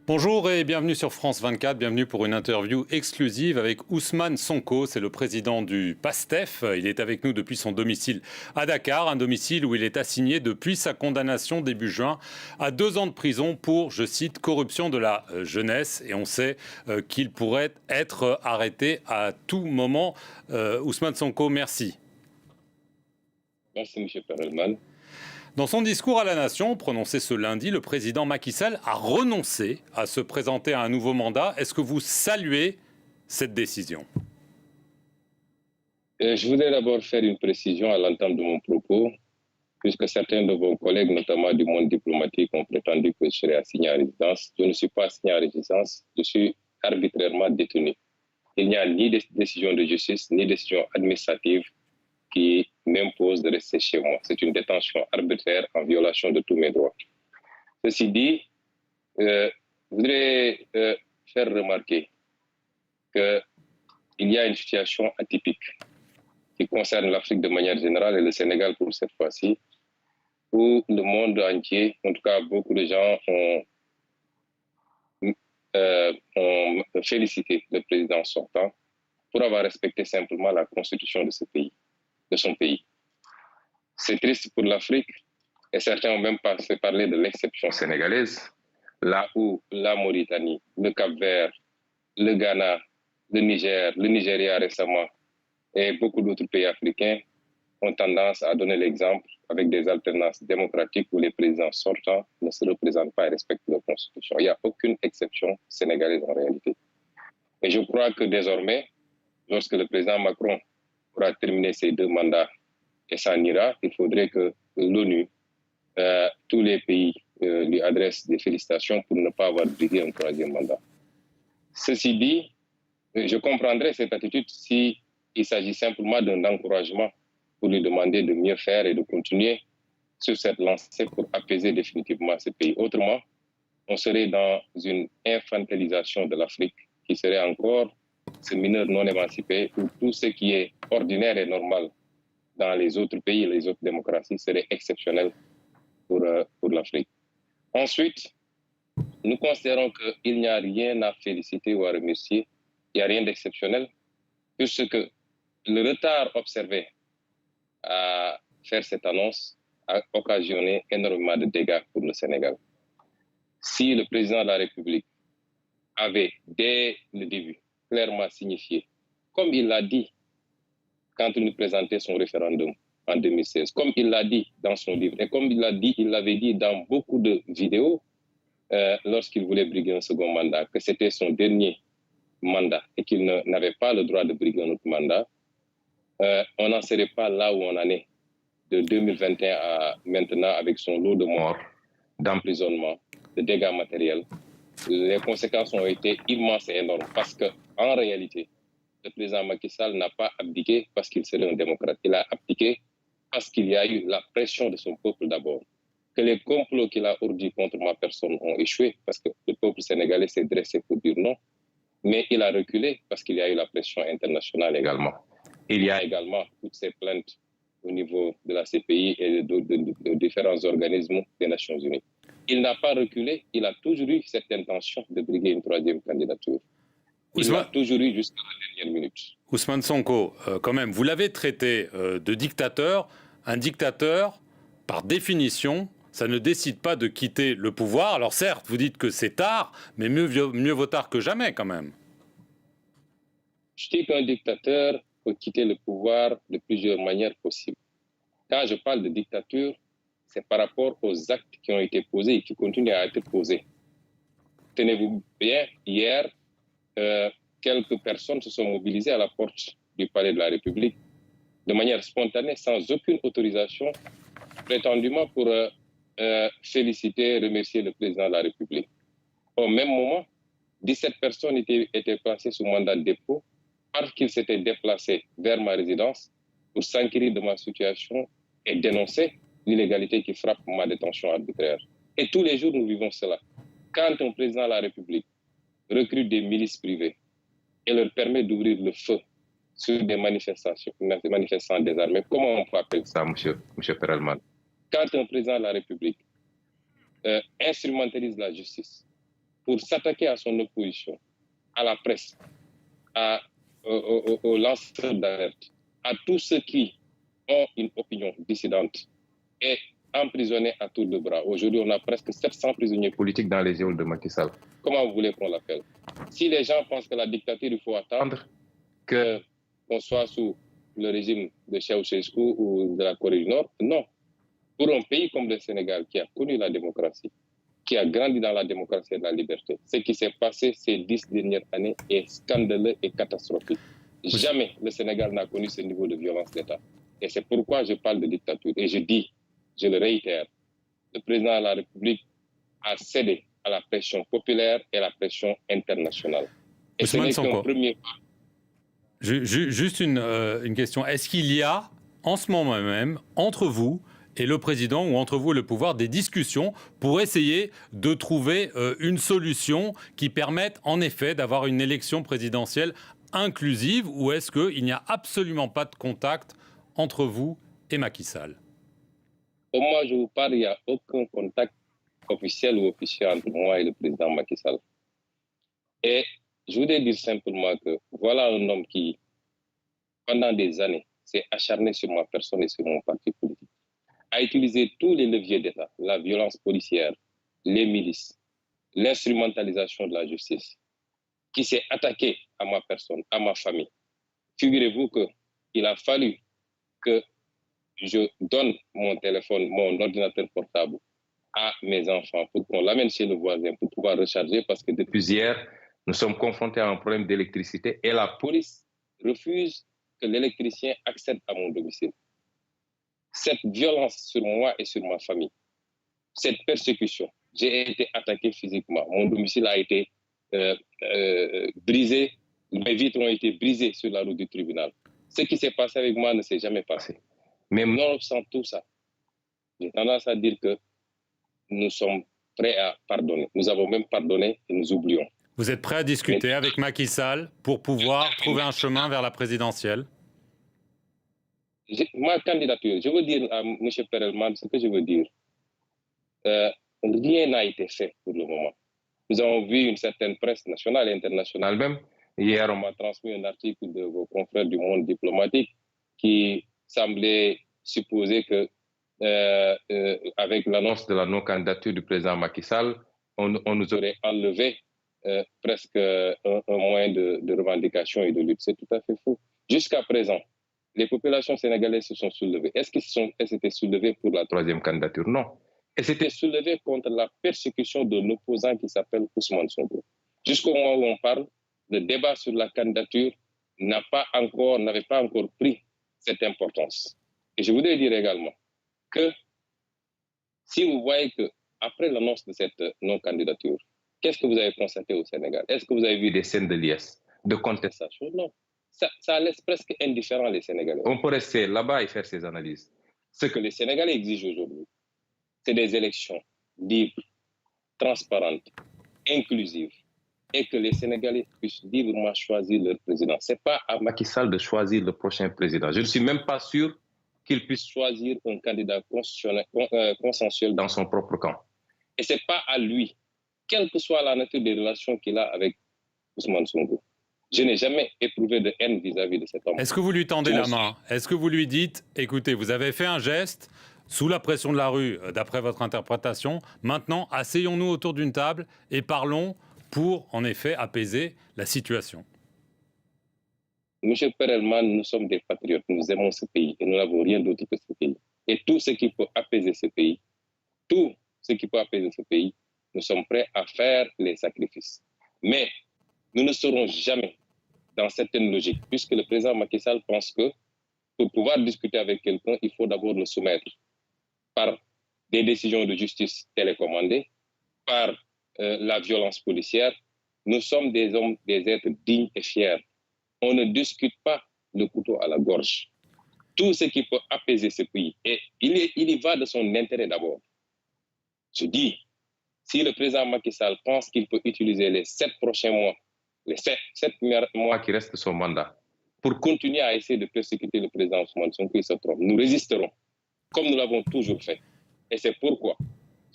Bonjour et bienvenue sur France 24, bienvenue pour une interview exclusive avec Ousmane Sonko, c'est le président du PASTEF. Il est avec nous depuis son domicile à Dakar, un domicile où il est assigné depuis sa condamnation début juin à 2 ans de prison pour, je cite, corruption de la jeunesse. Et on sait qu'il pourrait être arrêté à tout moment. Ousmane Sonko, merci. Merci, M. Perelman. Dans son discours à la Nation, prononcé ce lundi, le président Macky Sall a renoncé à se présenter à un nouveau mandat. Est-ce que vous saluez cette décision ? Je voudrais d'abord faire une précision à l'entame de mon propos, puisque certains de vos collègues, notamment du monde diplomatique, ont prétendu que je serais assigné à résidence. Je ne suis pas assigné à résidence, je suis arbitrairement détenu. Il n'y a ni décision de justice, ni décision administrative qui m'impose de rester chez moi. C'est une détention arbitraire en violation de tous mes droits. Ceci dit, je voudrais faire remarquer qu'il y a une situation atypique qui concerne l'Afrique de manière générale et le Sénégal pour cette fois-ci, où le monde entier, en tout cas beaucoup de gens ont félicité le président sortant pour avoir respecté simplement la constitution de ce pays, de son pays. C'est triste pour l'Afrique, et certains ont même parlé de l'exception sénégalaise, là où la Mauritanie, le Cap-Vert, le Ghana, le Niger, le Nigeria récemment, et beaucoup d'autres pays africains ont tendance à donner l'exemple avec des alternances démocratiques où les présidents sortants ne se représentent pas et respectent leur constitution. Il n'y a aucune exception sénégalaise en réalité. Et je crois que désormais, lorsque le président Macron aura terminé ses 2 mandats et s'en ira, il faudrait que l'ONU, tous les pays lui adressent des félicitations pour ne pas avoir brigué un 3e mandat. Ceci dit, je comprendrais cette attitude s'il s'agit simplement d'un encouragement pour lui demander de mieux faire et de continuer sur cette lancée pour apaiser définitivement ce pays. Autrement, on serait dans une infantilisation de l'Afrique qui serait encore ce mineur non émancipé où tout ce qui est ordinaire et normal dans les autres pays et les autres démocraties serait exceptionnel pour l'Afrique. Ensuite, nous considérons qu'il n'y a rien à féliciter ou à remercier, il n'y a rien d'exceptionnel, puisque le retard observé à faire cette annonce a occasionné énormément de dégâts pour le Sénégal. Si le président de la République avait, dès le début, clairement signifié, comme il l'a dit quand il nous présentait son référendum en 2016, comme il l'a dit dans son livre, et comme il l'avait dit dans beaucoup de vidéos lorsqu'il voulait briguer un second mandat, que c'était son dernier mandat et qu'il n'avait pas le droit de briguer un autre mandat, on n'en serait pas là où on en est de 2021 à maintenant avec son lot de morts, d'emprisonnement, de dégâts matériels. Les conséquences ont été immenses et énormes parce qu'en réalité, le président Macky Sall n'a pas abdiqué parce qu'il serait un démocrate. Il a abdiqué parce qu'il y a eu la pression de son peuple d'abord. Que les complots qu'il a ourdis contre ma personne ont échoué parce que le peuple sénégalais s'est dressé pour dire non. Mais il a reculé parce qu'il y a eu la pression internationale également. Il y a également toutes ces plaintes au niveau de la CPI et de différents organismes des Nations Unies. Il n'a pas reculé, il a toujours eu cette intention de briguer une 3e candidature. Il l'a toujours eu jusqu'à la dernière minute. Ousmane Sonko, quand même, vous l'avez traité de dictateur. Un dictateur, par définition, ça ne décide pas de quitter le pouvoir. Alors certes, vous dites que c'est tard, mais mieux vaut tard que jamais quand même. Je dis qu'un dictateur peut quitter le pouvoir de plusieurs manières possibles. Quand je parle de dictature, c'est par rapport aux actes qui ont été posés et qui continuent à être posés. Tenez-vous bien, hier, quelques personnes se sont mobilisées à la porte du palais de la République de manière spontanée, sans aucune autorisation, prétendument pour féliciter, remercier le président de la République. Au même moment, 17 personnes étaient placées sous mandat de dépôt parce qu'ils s'étaient déplacés vers ma résidence pour s'enquérir de ma situation et dénoncer l'illégalité qui frappe ma détention arbitraire. Et tous les jours, nous vivons cela. Quand un président de la République recrute des milices privées et leur permet d'ouvrir le feu sur des manifestants désarmés, comment on peut appeler ça, M. Perelman? Quand un président de la République instrumentalise la justice pour s'attaquer à son opposition, à la presse, aux lanceurs d'alerte, à tous ceux qui ont une opinion dissidente, et emprisonnés à tour de bras. Aujourd'hui, on a presque 700 prisonniers politiques dans les geôles de Macky Sall. Comment vous voulez qu'on l'appelle? Si les gens pensent que la dictature, il faut attendre qu'on soit sous le régime de Ceausescu ou de la Corée du Nord, non. Pour un pays comme le Sénégal, qui a connu la démocratie, qui a grandi dans la démocratie et la liberté, ce qui s'est passé ces 10 dernières années est scandaleux et catastrophique. Jamais le Sénégal n'a connu ce niveau de violence d'État. Et c'est pourquoi je parle de dictature. Et je dis, je le réitère, le président de la République a cédé à la pression populaire et à la pression internationale. Et Ousmane ce n'est qu'un premier pas. Juste une question. Est-ce qu'il y a, en ce moment même, entre vous et le président, ou entre vous et le pouvoir, des discussions pour essayer de trouver une solution qui permette, en effet, d'avoir une élection présidentielle inclusive, ou est-ce qu'il n'y a absolument pas de contact entre vous et Macky Sall? Au moment où je vous parle, il n'y a aucun contact officiel ou officieux entre moi et le président Macky Sall. Et je voudrais dire simplement que voilà un homme qui, pendant des années, s'est acharné sur ma personne et sur mon parti politique, a utilisé tous les leviers d'État, la violence policière, les milices, l'instrumentalisation de la justice, qui s'est attaqué à ma personne, à ma famille. Figurez-vous qu'il a fallu que je donne mon téléphone, mon ordinateur portable à mes enfants pour qu'on l'amène chez le voisin pour pouvoir recharger, parce que depuis hier, nous sommes confrontés à un problème d'électricité et la police refuse que l'électricien accède à mon domicile. Cette violence sur moi et sur ma famille, cette persécution, j'ai été attaqué physiquement. Mon domicile a été brisé, mes vitres ont été brisées sur la route du tribunal. Ce qui s'est passé avec moi ne s'est jamais passé. Mais nonobstant tout ça, j'ai tendance à dire que nous sommes prêts à pardonner. Nous avons même pardonné et nous oublions. Vous êtes prêt à discuter avec Macky Sall pour pouvoir trouver un chemin vers la présidentielle? Ma candidature, je veux dire à M. Perelman ce que je veux dire. Rien n'a été fait pour le moment. Nous avons vu une certaine presse nationale et internationale même. Hier, on m'a transmis un article de vos confrères du monde diplomatique qui semblait supposer que, avec l'annonce de la non-candidature du président Macky Sall, on nous aurait enlevé presque un moyen de revendication et de lutte. C'est tout à fait faux. Jusqu'à présent, les populations sénégalaises se sont soulevées. Est-ce qu'elles s'étaient soulevées pour la troisième candidature? Non. Elles s'étaient soulevées contre la persécution de l'opposant qui s'appelle Ousmane Sonko. Jusqu'au moment où on parle, le débat sur la candidature n'avait pas encore pris cette importance. Et je voudrais dire également que si vous voyez qu'après l'annonce de cette non-candidature, qu'est-ce que vous avez constaté au Sénégal? Est-ce que vous avez vu des scènes de liesse, de contestation? Non. Ça laisse presque indifférent les Sénégalais. On peut rester là-bas et faire ces analyses. Ce que les Sénégalais exigent aujourd'hui, c'est des élections libres, transparentes, inclusives, et que les Sénégalais puissent librement choisir leur président. Ce n'est pas à Macky Sall de choisir le prochain président. Je ne suis même pas sûr qu'il puisse choisir un candidat consensuel dans son propre camp. Et ce n'est pas à lui, quelle que soit la nature des relations qu'il a avec Ousmane Sonko. Je n'ai jamais éprouvé de haine vis-à-vis de cet homme. Est-ce que vous lui tendez la main? Est-ce que vous lui dites, écoutez, vous avez fait un geste sous la pression de la rue, d'après votre interprétation, maintenant, asseyons-nous autour d'une table et parlons pour, en effet, apaiser la situation? Monsieur Perelman, nous sommes des patriotes, nous aimons ce pays et nous n'avons rien d'autre que ce pays. Et tout ce qui peut apaiser ce pays, nous sommes prêts à faire les sacrifices. Mais nous ne serons jamais dans certaines logiques, puisque le président Macky Sall pense que pour pouvoir discuter avec quelqu'un, il faut d'abord le soumettre par des décisions de justice télécommandées, par la violence policière. Nous sommes des hommes, des êtres dignes et fiers. On ne discute pas le couteau à la gorge. Tout ce qui peut apaiser ce pays, et il y va de son intérêt d'abord. Je dis, si le président Macky Sall pense qu'il peut utiliser les 7 prochains mois, les 7 mois qui restent de son mandat, pour continuer à essayer de persécuter le président Ousmane Sonko, il se trompe. Nous résisterons, comme nous l'avons toujours fait. Et c'est pourquoi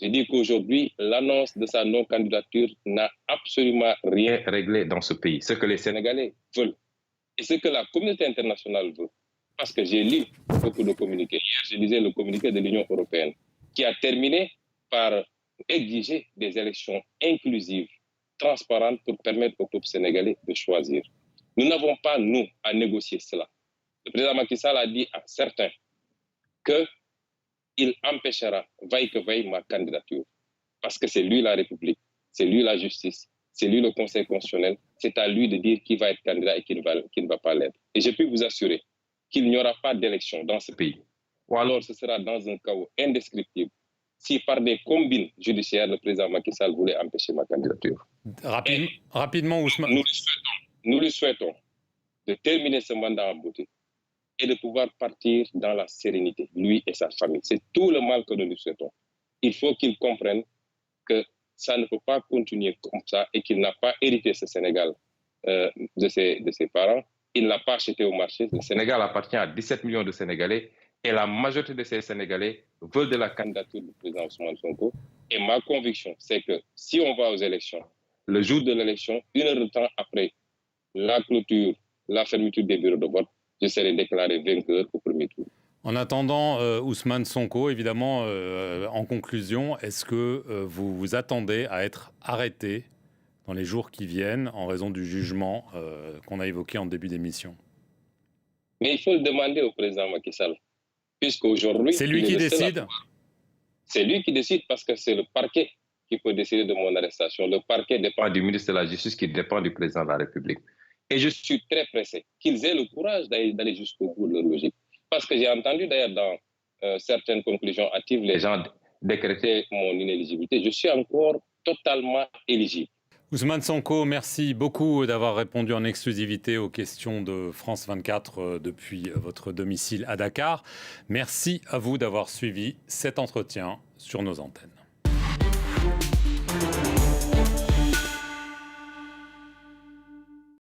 Je dis qu'aujourd'hui, l'annonce de sa non-candidature n'a absolument rien réglé dans ce pays. Ce que les Sénégalais veulent et ce que la communauté internationale veut. Parce que j'ai lu beaucoup de communiqués. Hier, je lisais le communiqué de l'Union européenne qui a terminé par exiger des élections inclusives, transparentes pour permettre au peuple sénégalais de choisir. Nous n'avons pas, nous, à négocier cela. Le président Macky Sall a dit à certains qu'il empêchera, vaille que vaille, ma candidature. Parce que c'est lui la République, c'est lui la justice, c'est lui le Conseil constitutionnel. C'est à lui de dire qui va être candidat et qui ne va pas l'être. Et je peux vous assurer qu'il n'y aura pas d'élection dans ce pays. Ou alors ce sera dans un chaos indescriptible si par des combines judiciaires, le président Macky Sall voulait empêcher ma candidature. Rapidement, Ousmane. Nous lui souhaitons de terminer ce mandat en beauté et de pouvoir partir dans la sérénité, lui et sa famille. C'est tout le mal que nous lui souhaitons. Il faut qu'il comprenne que ça ne peut pas continuer comme ça et qu'il n'a pas hérité ce Sénégal de ses parents. Il ne l'a pas acheté au marché. Le Sénégal appartient à 17 millions de Sénégalais et la majorité de ces Sénégalais veulent de la candidature du président Ousmane Sonko. Et ma conviction, c'est que si on va aux élections, le jour de l'élection, 1 heure de temps après la clôture, la fermeture des bureaux de vote, je serai déclaré vainqueur au premier tour. En attendant, Ousmane Sonko, évidemment, en conclusion, est-ce que vous vous attendez à être arrêté dans les jours qui viennent en raison du jugement qu'on a évoqué en début d'émission? Mais il faut le demander au président Macky Sall, puisqu'aujourd'hui... C'est lui qui décide? C'est lui qui décide parce que c'est le parquet qui peut décider de mon arrestation. Le parquet dépend du ministre de la Justice qui dépend du président de la République. Et je suis très pressé qu'ils aient le courage d'aller jusqu'au bout de leur logique. Parce que j'ai entendu d'ailleurs dans certaines conclusions hâtives, les gens décréter mon inéligibilité. Je suis encore totalement éligible. Ousmane Sonko, merci beaucoup d'avoir répondu en exclusivité aux questions de France 24 depuis votre domicile à Dakar. Merci à vous d'avoir suivi cet entretien sur nos antennes.